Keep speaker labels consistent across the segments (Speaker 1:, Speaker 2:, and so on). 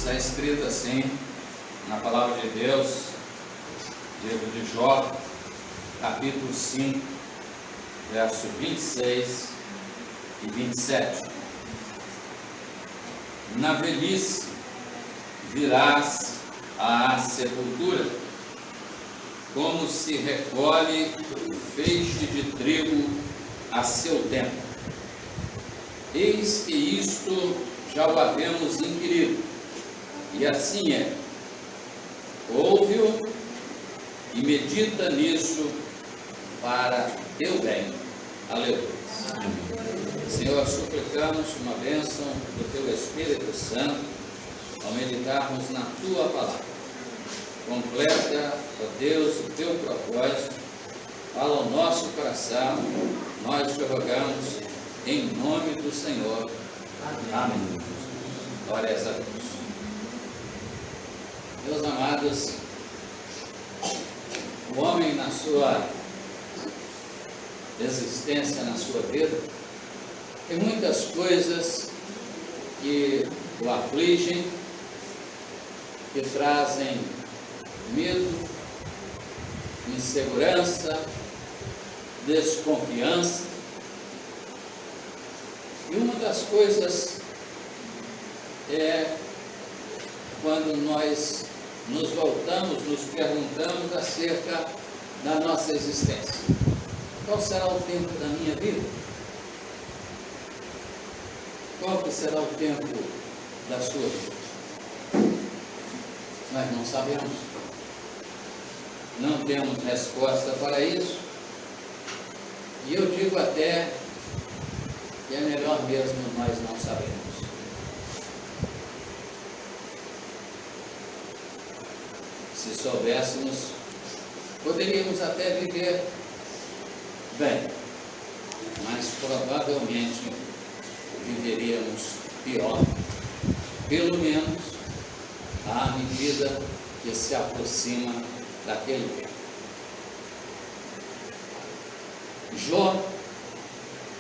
Speaker 1: Está escrito assim na palavra de Deus, livro de Jó, capítulo 5, verso 26 e 27. Na velhice virás à sepultura, como se recolhe o feixe de trigo a seu tempo. Eis que isto já o havemos inquirido, e assim é. Ouve-o e medita nisso para teu bem. Aleluia. Senhor, suplicamos uma bênção do teu Espírito Santo ao meditarmos na tua palavra. Completa, ó Deus, o teu propósito, fala ao nosso coração, nós te rogamos em nome do Senhor. Amém. Glórias a Deus. Meus amados, o homem na sua existência, na sua vida, tem muitas coisas que o afligem, que trazem medo, insegurança, desconfiança. E uma das coisas é quando nós nos voltamos, nos perguntamos acerca da nossa existência. Qual será o tempo da minha vida? Qual que será o tempo da sua vida? Nós não sabemos. Não temos resposta para isso. E eu digo até que é melhor mesmo nós não sabermos. Se soubéssemos, poderíamos até viver bem, mas provavelmente viveríamos pior, pelo menos à medida que se aproxima daquele tempo. Jó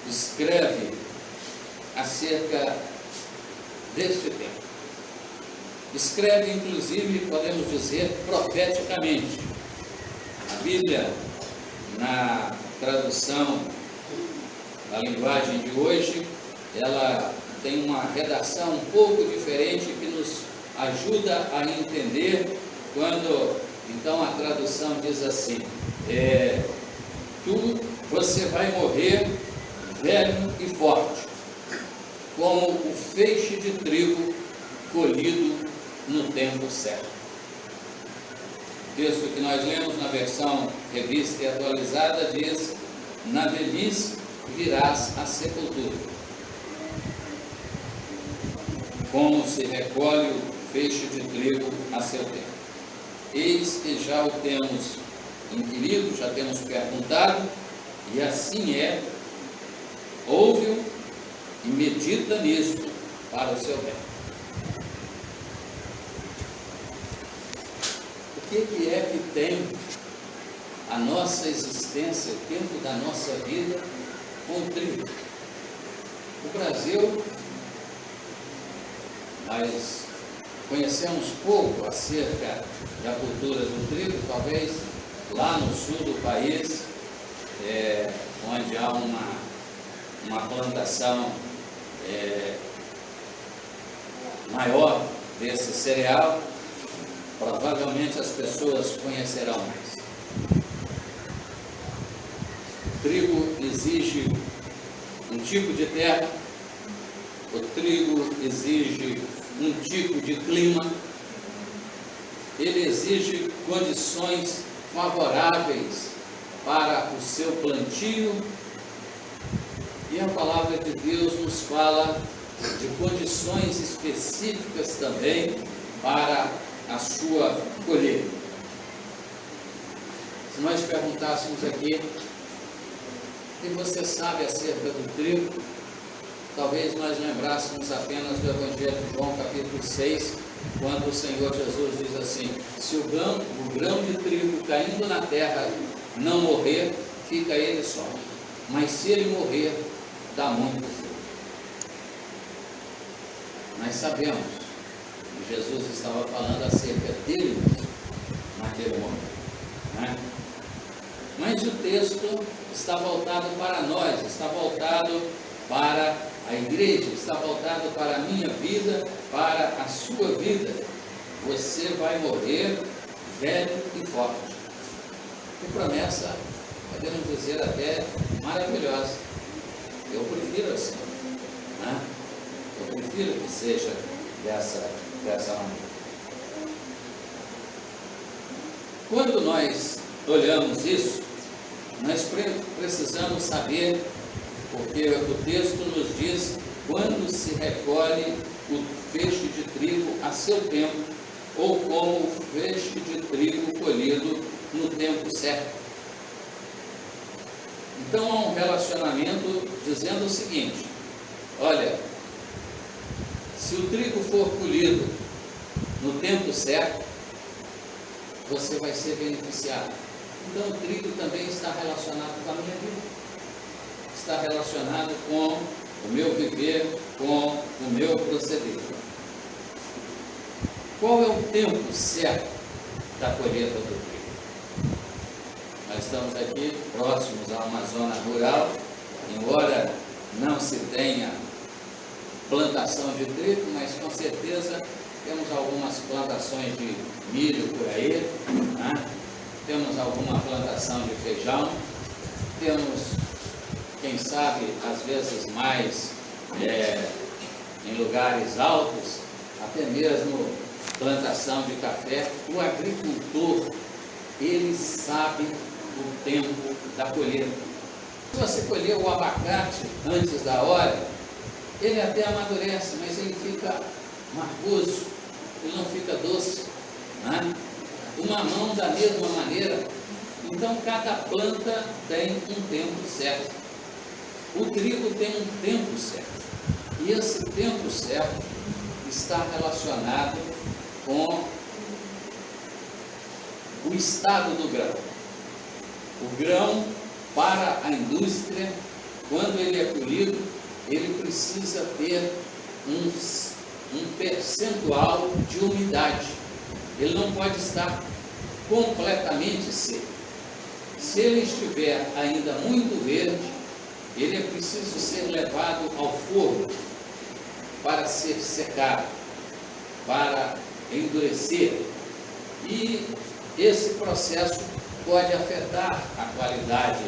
Speaker 1: escreve acerca deste tempo. Escreve, inclusive, podemos dizer, profeticamente. A Bíblia, na tradução da linguagem de hoje, ela tem uma redação um pouco diferente que nos ajuda a entender quando, então, a tradução diz assim: você vai morrer velho e forte, como o feixe de trigo colhido no tempo certo. O texto que nós lemos na versão revista e atualizada diz: na velhice virás à sepultura, como se recolhe o feixe de trigo a seu tempo. Eis que já o temos inquirido, já temos perguntado, e assim é. Ouve-o e medita nisto para o seu bem. O que é que tem a nossa existência, o tempo da nossa vida com o trigo? O Brasil, nós conhecemos pouco acerca da cultura do trigo, talvez lá no sul do país, onde há uma plantação maior desse cereal, provavelmente as pessoas conhecerão mais. O trigo exige um tipo de terra, o trigo exige um tipo de clima, ele exige condições favoráveis para o seu plantio, e a palavra de Deus nos fala de condições específicas também para a sua colheita. Se nós perguntássemos aqui, o que você sabe acerca do trigo? Talvez nós lembrássemos apenas do Evangelho de João, capítulo 6, quando o Senhor Jesus diz assim: se o grão de trigo caindo na terra não morrer, fica ele só, mas se ele morrer, dá muito fruto. Nós sabemos, Jesus estava falando acerca dele mesmo, naquele momento, né? Mas o texto está voltado para nós, está voltado para a igreja, está voltado para a minha vida, para a sua vida. Você vai morrer velho e forte. Que promessa, podemos dizer até maravilhosa. Eu prefiro assim, né? Eu prefiro que seja dessa maneira. Quando nós olhamos isso, nós precisamos saber, porque o texto nos diz quando se recolhe o feixe de trigo a seu tempo, ou como o feixe de trigo colhido no tempo certo. Então há um relacionamento dizendo o seguinte: olha, se o trigo for colhido no tempo certo, você vai ser beneficiado. Então o trigo também está relacionado com a minha vida, está relacionado com o meu viver, com o meu proceder. Qual é o tempo certo da colheita do trigo? Nós estamos aqui próximos a uma zona rural, embora não se tenha plantação de trigo, mas com certeza temos algumas plantações de milho por aí, né? Temos alguma plantação de feijão, temos, quem sabe, às vezes mais em lugares altos, até mesmo plantação de café. O agricultor, ele sabe o tempo da colheita. Se você colher o abacate antes da hora, ele até amadurece, mas ele fica margoso, ele não fica doce, né? O mamão da mesma maneira. Então cada planta tem um tempo certo. O trigo tem um tempo certo. E esse tempo certo está relacionado com o estado do grão. O grão, para a indústria, quando ele é colhido, ele precisa ter um percentual de umidade. Ele não pode estar completamente seco. Se ele estiver ainda muito verde, ele é preciso ser levado ao forno para ser secado, para endurecer. E esse processo pode afetar a qualidade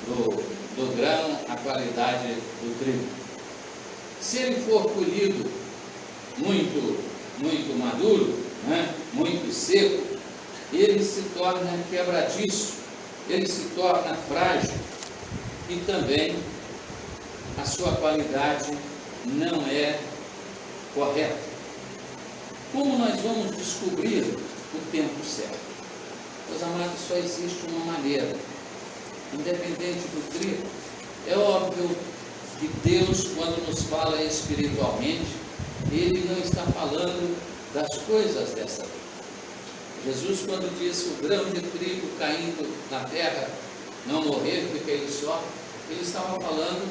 Speaker 1: do grão, a qualidade do trigo. Se ele for colhido muito maduro, né, muito seco, ele se torna quebradiço, ele se torna frágil e também a sua qualidade não é correta. Como nós vamos descobrir o tempo certo? Meus amados, só existe uma maneira, independente do trigo. É óbvio que Deus, quando nos fala espiritualmente, Ele não está falando das coisas dessa vida. Jesus, quando disse o grão de trigo caindo na terra, não morrer, fica ele só, ele estava falando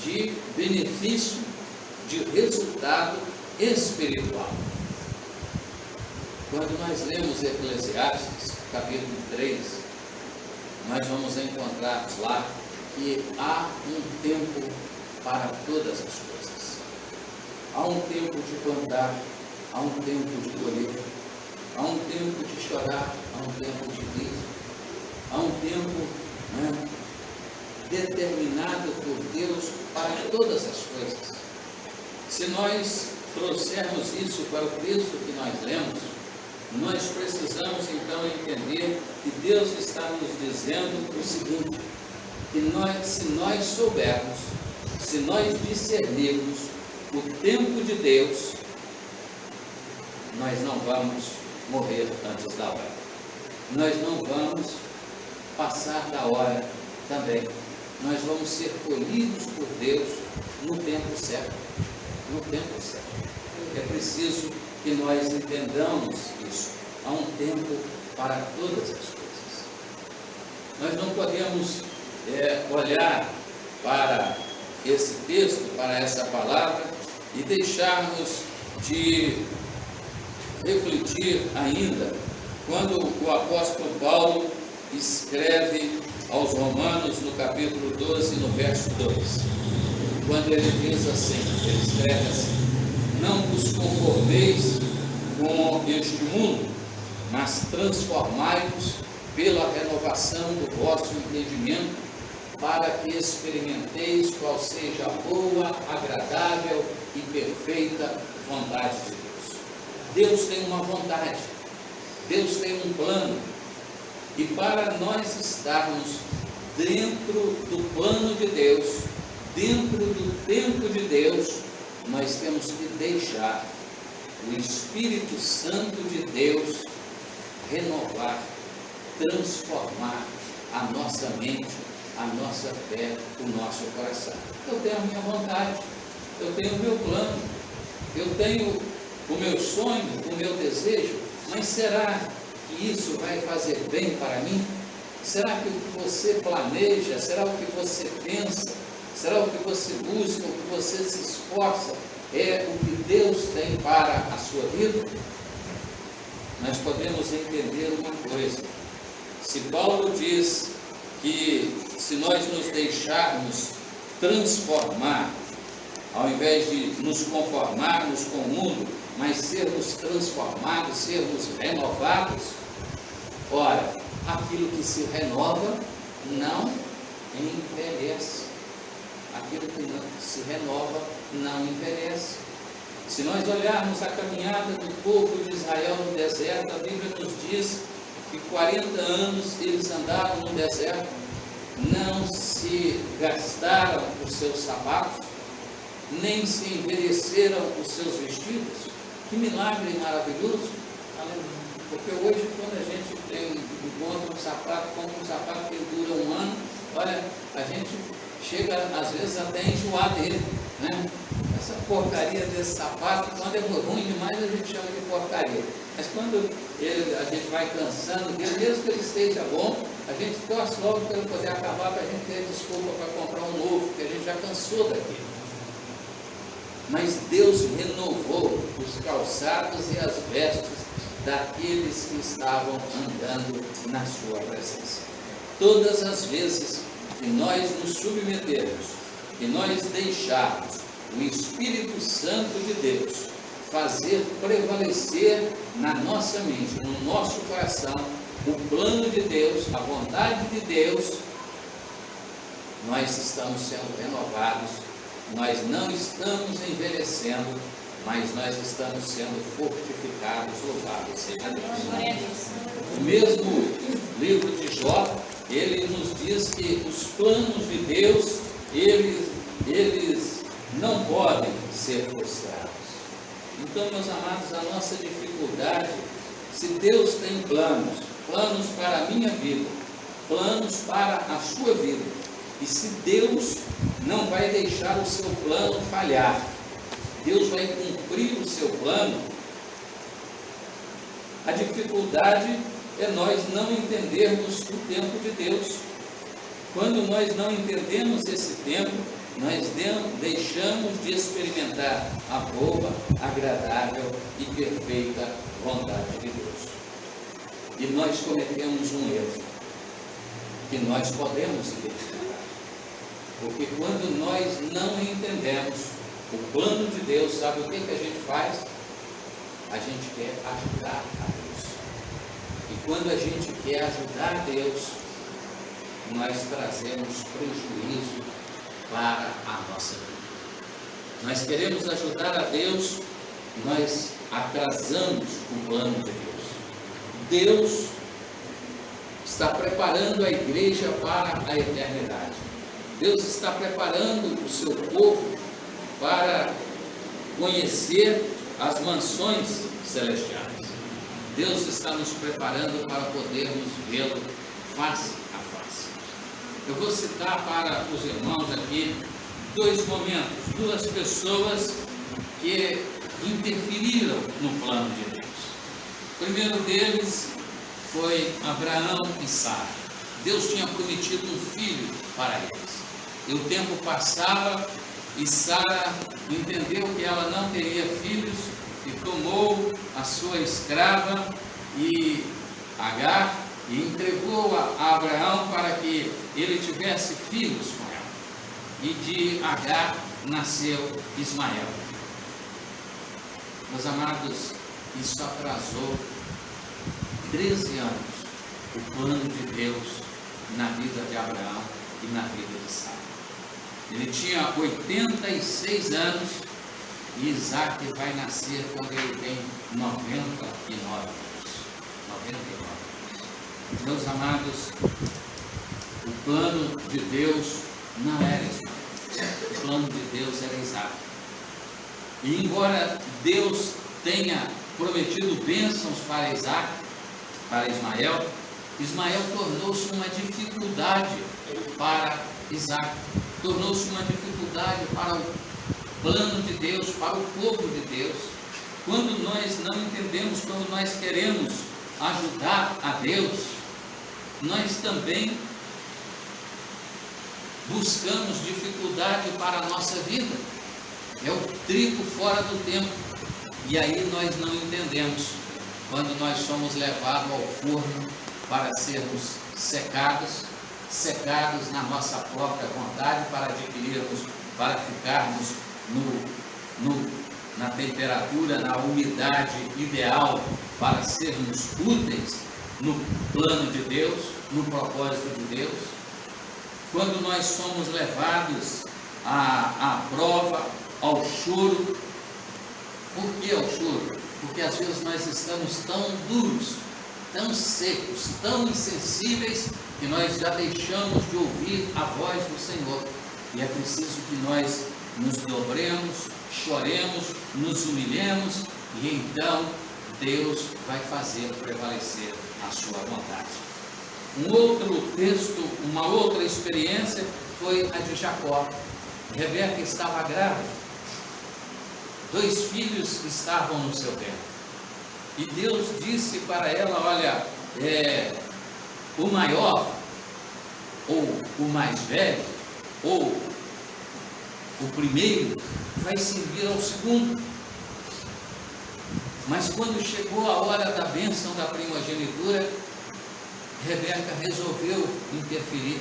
Speaker 1: de benefício, de resultado espiritual. Quando nós lemos Eclesiastes, capítulo 3, nós vamos encontrar lá que há um tempo para todas as coisas. Há um tempo de plantar, há um tempo de colher, há um tempo de chorar, há um tempo de rir, há um tempo, né, determinado por Deus para todas as coisas. Se nós trouxermos isso para o texto que nós lemos, nós precisamos então entender que Deus está nos dizendo o seguinte, que se nós soubermos, se nós discernirmos o tempo de Deus, nós não vamos morrer antes da hora. Nós não vamos passar da hora também. Nós vamos ser colhidos por Deus no tempo certo. No tempo certo. É preciso que nós entendamos isso. Há um tempo para todas as coisas. Nós não podemos olhar para esse texto, para essa palavra, e deixarmos de refletir ainda quando o apóstolo Paulo escreve aos Romanos no capítulo 12, no verso 2, quando ele diz assim, ele escreve assim: não vos conformeis com este mundo, mas transformai-vos pela renovação do vosso entendimento, para que experimenteis qual seja a boa, agradável e perfeita vontade de Deus. Deus tem uma vontade, Deus tem um plano, e para nós estarmos dentro do plano de Deus, dentro do tempo de Deus, nós temos que deixar o Espírito Santo de Deus renovar, transformar a nossa mente, a nossa fé, o nosso coração. Eu tenho a minha vontade, eu tenho o meu plano, eu tenho o meu sonho, o meu desejo, mas será que isso vai fazer bem para mim? Será que o que você planeja, será o que você pensa, será o que você busca, o que você se esforça, é o que Deus tem para a sua vida? Nós podemos entender uma coisa: se Paulo diz que se nós nos deixarmos transformar, ao invés de nos conformarmos com o mundo, mas sermos transformados, sermos renovados, ora, aquilo que se renova não envelhece. Aquilo que não se renova não envelhece. Se nós olharmos a caminhada do povo de Israel no deserto, a Bíblia nos diz que 40 anos eles andaram no deserto, não se gastaram os seus sapatos, nem se envelheceram os seus vestidos. Que milagre maravilhoso! Porque hoje, quando a gente encontra um sapato, compra um sapato que dura um ano, olha, a gente chega às vezes até a enjoar dele, né? Essa porcaria desse sapato, quando é ruim demais, a gente chama de porcaria. Mas quando a gente vai cansando dele, mesmo que ele esteja bom, a gente torce logo para ele poder acabar, para a gente ter desculpa para comprar um novo, porque a gente já cansou daquele. Mas Deus renovou os calçados e as vestes daqueles que estavam andando na sua presença. Todas as vezes que nós nos submetermos, que nós deixarmos o Espírito Santo de Deus fazer prevalecer na nossa mente, no nosso coração, o plano de Deus, a vontade de Deus, nós estamos sendo renovados, nós não estamos envelhecendo, mas nós estamos sendo fortificados. Louvado seja Deus. O mesmo livro de Jó, ele nos diz que os planos de Deus, eles não podem ser frustrados. Então, meus amados, a nossa dificuldade, se Deus tem planos para a minha vida, planos para a sua vida, e se Deus não vai deixar o seu plano falhar, Deus vai cumprir o seu plano, a dificuldade é nós não entendermos o tempo de Deus. Quando nós não entendemos esse tempo, nós deixamos de experimentar a boa, agradável e perfeita vontade de Deus. E nós cometemos um erro, que nós podemos identificar. Porque quando nós não entendemos o plano de Deus, sabe o que a gente faz? A gente quer ajudar a Deus. E quando a gente quer ajudar a Deus, nós trazemos prejuízo para a nossa vida. Nós queremos ajudar a Deus, nós atrasamos o plano de Deus. Deus está preparando a igreja para a eternidade. Deus está preparando o seu povo para conhecer as mansões celestiais. Deus está nos preparando para podermos vê-lo face a face. Eu vou citar para os irmãos aqui dois momentos, duas pessoas que interferiram no plano de Deus. O primeiro deles foi Abraão e Sara. Deus tinha prometido um filho para eles. E o tempo passava e Sara entendeu que ela não teria filhos e tomou a a sua escrava e Agar e entregou a Abraão para que ele tivesse filhos com ela. E de Agar nasceu Ismael. Meus amados, isso atrasou 13 anos o plano de Deus na vida de Abraão e na vida de Sara. Ele tinha 86 anos e Isaac vai nascer quando ele tem 99 anos. 99 anos. Meus amados, o plano de Deus não era Ismael. O plano de Deus era Isaac. E embora Deus tenha prometido bênçãos para Isaac, para Ismael, Ismael tornou-se uma dificuldade para Isaac, tornou-se uma dificuldade para o plano de Deus, para o povo de Deus. Quando nós não entendemos, quando nós queremos ajudar a Deus, nós também buscamos dificuldade para a nossa vida. É o trigo fora do tempo. E aí nós não entendemos. Quando nós somos levados ao forno para sermos secados na nossa própria vontade, para adquirirmos, para ficarmos na temperatura, na umidade ideal, para sermos úteis no plano de Deus, no propósito de Deus. Quando nós somos levados à prova, ao choro. Por que ao choro? Porque às vezes nós estamos tão duros, tão secos, tão insensíveis, que nós já deixamos de ouvir a voz do Senhor. E é preciso que nós nos dobremos, choremos, nos humilhemos, e então Deus vai fazer prevalecer a sua vontade. Um outro texto, uma outra experiência foi a de Jacó. Rebeca estava grávida. 2 filhos estavam no seu ventre. E Deus disse para ela, olha, o maior, ou o mais velho, ou o primeiro, vai servir ao segundo. Mas quando chegou a hora da bênção da primogenitura, Rebeca resolveu interferir,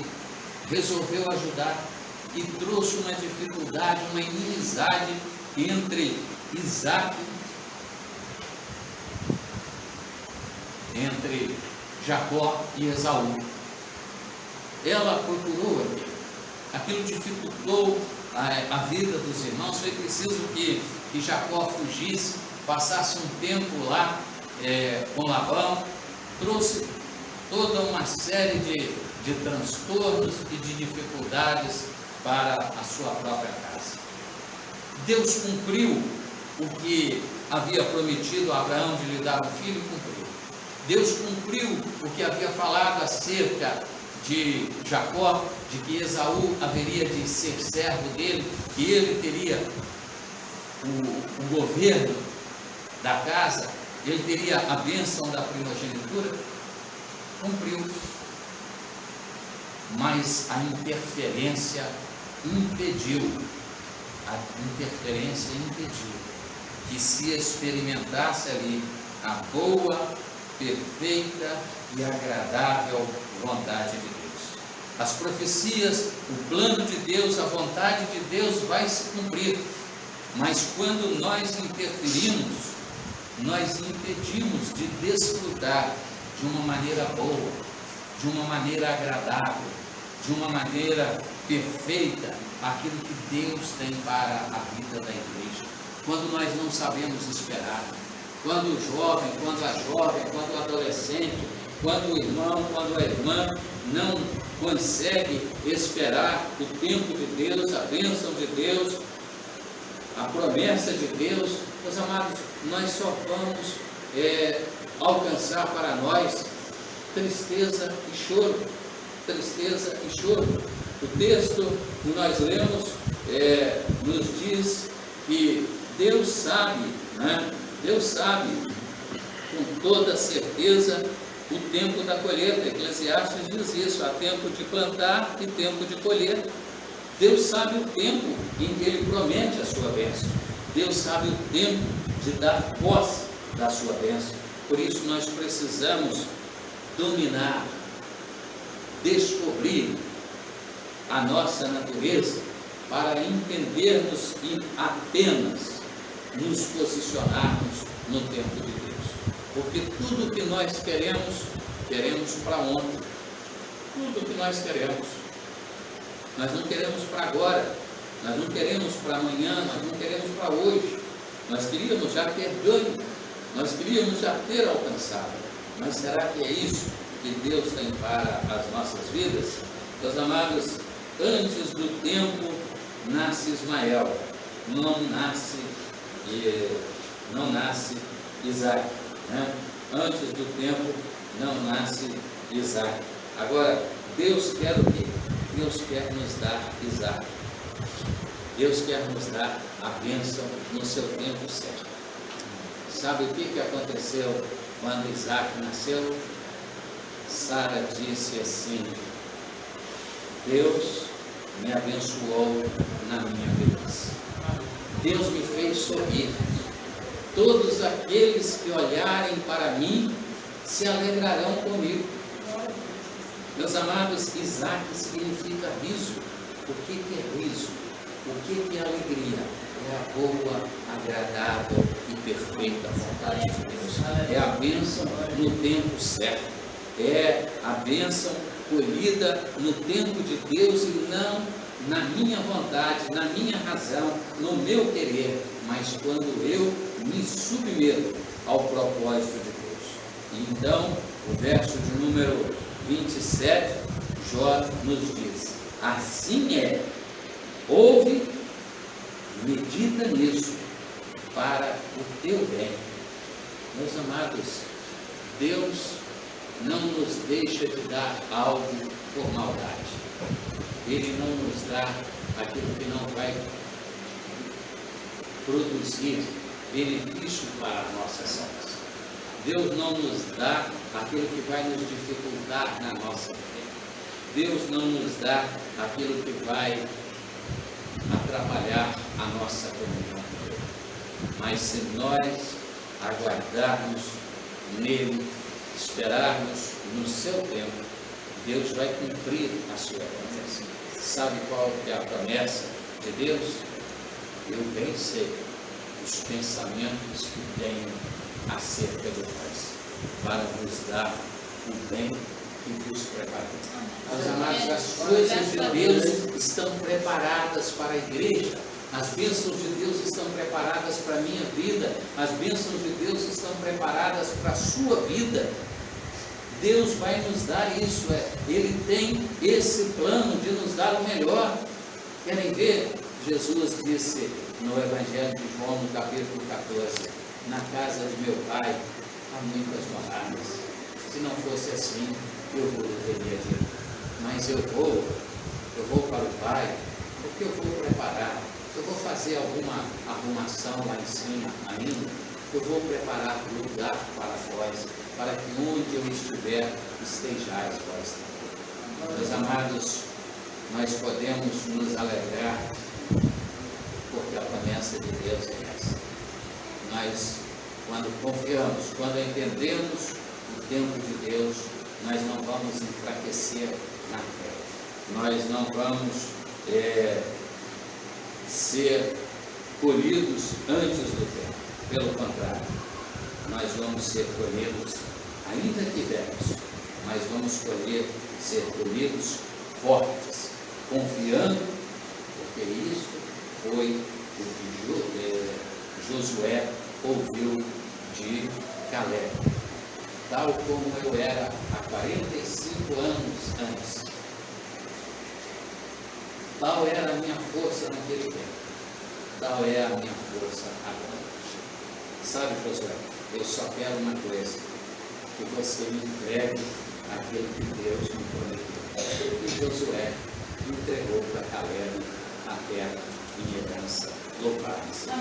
Speaker 1: resolveu ajudar, e trouxe uma dificuldade, uma inimizade entre Isaac, entre Jacó e Esaú. Ela procurou aquilo dificultou a vida dos irmãos. Foi preciso que Jacó fugisse, passasse um tempo lá com Labão, trouxe toda uma série de transtornos e de dificuldades para a sua própria casa. Deus cumpriu o que havia prometido a Abraão de lhe dar um filho, cumpriu. Deus cumpriu o que havia falado acerca de Jacó, de que Esaú haveria de ser servo dele, que ele teria o governo da casa, ele teria a bênção da primogenitura. Cumpriu. Mas a interferência impediu que se experimentasse ali a boa, perfeita e agradável vontade de Deus. As profecias, o plano de Deus, a vontade de Deus vai se cumprir, mas quando nós interferimos, nós impedimos de desfrutar de uma maneira boa, de uma maneira agradável, de uma maneira perfeita, aquilo que Deus tem para a vida da igreja. Quando nós não sabemos esperar, quando o jovem, quando a jovem, quando o adolescente, quando o irmão, quando a irmã não consegue esperar o tempo de Deus, a bênção de Deus, a promessa de Deus, meus amados, nós só vamos alcançar para nós tristeza e choro. Tristeza e choro. O texto que nós lemos nos diz que Deus sabe, né? Deus sabe com toda certeza o tempo da colheita. Eclesiastes diz isso: há tempo de plantar e tempo de colher. Deus sabe o tempo em que Ele promete a sua bênção. Deus sabe o tempo de dar posse da sua bênção. Por isso nós precisamos dominar, descobrir a nossa natureza para entendermos e apenas nos posicionarmos no tempo de Deus. Porque tudo que nós queremos para ontem. Tudo que nós queremos. Nós não queremos para agora, nós não queremos para amanhã, nós não queremos para hoje. Nós queríamos já ter ganho, nós queríamos já ter alcançado. Mas será que é isso que Deus tem para as nossas vidas? Meus amados, antes do tempo nasce Ismael, não nasce Isaac, né? Antes do tempo não nasce Isaac. Agora, Deus quer o quê? Deus quer nos dar Isaac. Deus quer nos dar a bênção no seu tempo certo. Sabe o que aconteceu quando Isaac nasceu? Sara disse assim: Deus me abençoou na minha velhice. Deus me fez sorrir. Todos aqueles que olharem para mim se alegrarão comigo. Meus amados, Isaac significa riso. O que é riso? O que é alegria? É a boa, agradável e perfeita vontade de Deus. É a bênção no tempo certo. É a bênção colhida no tempo de Deus e não na minha vontade, na minha razão, no meu querer, mas quando eu me submeto ao propósito de Deus. E então, o verso de número 27, Jó nos diz: assim é, ouve, medita nisso, para o teu bem. Meus amados, Deus não nos deixa de dar algo por maldade. Ele não nos dá aquilo que não vai produzir benefício para a nossa salvação. Deus não nos dá aquilo que vai nos dificultar na nossa fé. Deus não nos dá aquilo que vai atrapalhar a nossa comunhão com Ele. Mas se nós aguardarmos nele, esperarmos no seu tempo, Deus vai cumprir a sua promessa. Sabe qual é a promessa de Deus? Eu bem sei os pensamentos que tenho acerca de vós, para vos dar o bem que vos preparou. Meus amados, as coisas de Deus estão preparadas para a igreja. As bênçãos de Deus estão preparadas para a minha vida. As bênçãos de Deus estão preparadas para a sua vida. Deus vai nos dar isso. Ele tem esse plano de nos dar o melhor. Querem ver? Jesus disse no Evangelho de João, no capítulo 14: na casa de meu pai há muitas moradas. Se não fosse assim, eu vou teria dito. Mas eu vou para o Pai, porque eu vou preparar. Eu vou fazer alguma arrumação lá em cima ainda. Eu vou preparar lugar para vós, para que onde eu estiver, estejais vós também. Meus amados, nós podemos nos alegrar, porque a promessa de Deus é essa. Nós, quando confiamos, quando entendemos o tempo de Deus, nós não vamos enfraquecer na fé. Nós não vamos ser colhidos antes do tempo. Pelo contrário, nós vamos ser colhidos, ainda que velhos, mas vamos ser colhidos fortes, confiando, porque isso foi o que Josué ouviu de Caleb. Tal como eu era há 45 anos antes. Tal era a minha força naquele tempo. Tal é a minha força agora. Sabe, Josué, eu só quero uma coisa: que você me entregue aquilo que Deus me prometeu. E Josué entregou para Caleb a terra em herança. Louvado seja.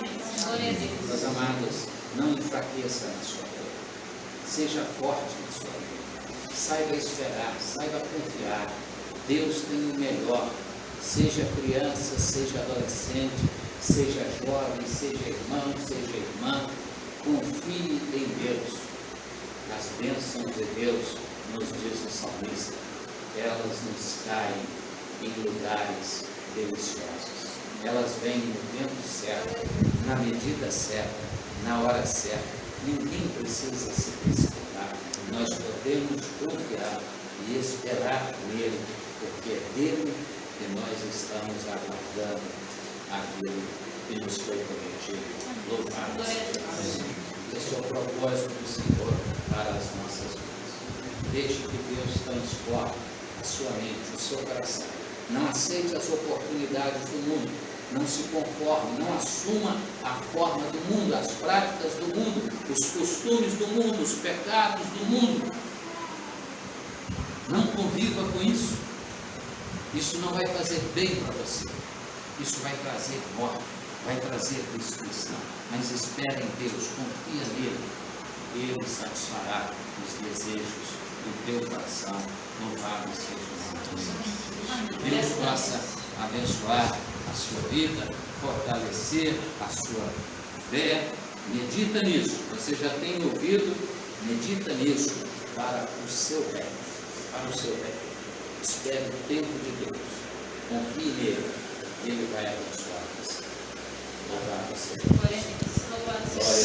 Speaker 1: Meus amados, não enfraqueça na sua fé. Seja forte na sua vida. Saiba esperar, saiba confiar. Deus tem o melhor. Seja criança, seja adolescente, seja jovem, seja irmão, seja irmã. confie em Deus. As bênçãos de Deus, nos diz o salmista, elas nos caem em lugares deliciosos. Elas vêm no tempo certo, na medida certa, na hora certa. Ninguém precisa se precipitar. Nós podemos confiar e esperar nele, porque é dele que nós estamos aguardando aquilo que nos foi prometido. Louvado seja Deus. Esse é o propósito do Senhor para as nossas vidas. Deixe que Deus transforme a sua mente, o seu coração. Não aceite as oportunidades do mundo. Não se conforme, não assuma a forma do mundo, as práticas do mundo, os costumes do mundo, os pecados do mundo. Não conviva com isso. Isso não vai fazer bem para você. Isso vai trazer morte, vai trazer destruição. Mas espere em Deus, confia nele. Ele satisfará os desejos do teu coração. Louvado seja o nome de Deus. Deus possa abençoar a sua vida, fortalecer a sua fé. Medita nisso. Você já tem ouvido? Medita nisso para o seu bem. Para o seu bem. Espere o tempo de Deus. Confie nele. Ele vai abençoar você. Louvado seja Deus. Glória.